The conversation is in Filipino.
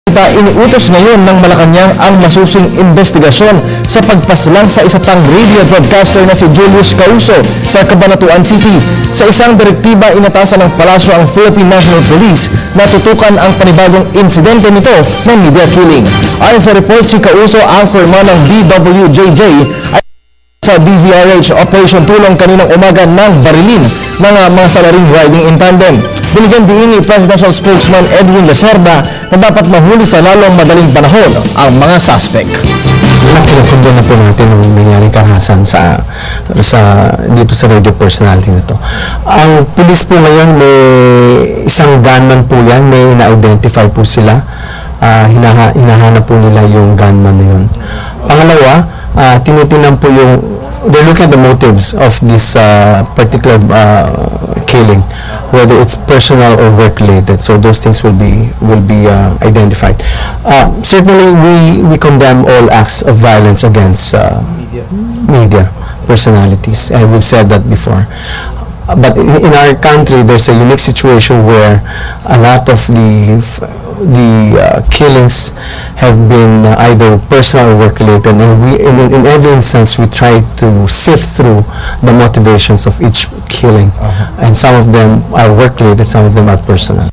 Iniutos ngayon ng Malacanang ang masusing investigasyon sa pagpaslang sa isa pang radio broadcaster na si Julius Causo sa Cabanatuan City. Sa isang direktiba, inatasan ng palasyo ang Philippine National Police na tutukan ang panibagong insidente nito ng media killing. Ayon sa report, si Causo, anchorman ng DWJJ, ay sa DZRH Operation Tulong kaninang umaga ng barilin ng mga salaring riding in tandem. Binigyan din ni Presidential Spokesman Edwin Lacerda na dapat mahuli sa lalong madaling panahon ang mga suspect. Kinukundo na po natin ang nangyaring karahasan dito sa radio personality na to. Ang pulis po ngayon, may isang gunman po yan, may na-identify po sila. Hinahanap po nila yung gunman na yun. Pangalawa, tinitinan po they're looking at the motives of this particular killing, whether it's personal or work related. So those things will be identified. Certainly, we condemn all acts of violence against media personalities, and we've said that before. But in our country, there's a unique situation where a lot of the killings have been either personal or work related, and in every instance we try to sift through the motivations of each killing, and some of them are work related, some of them are personal.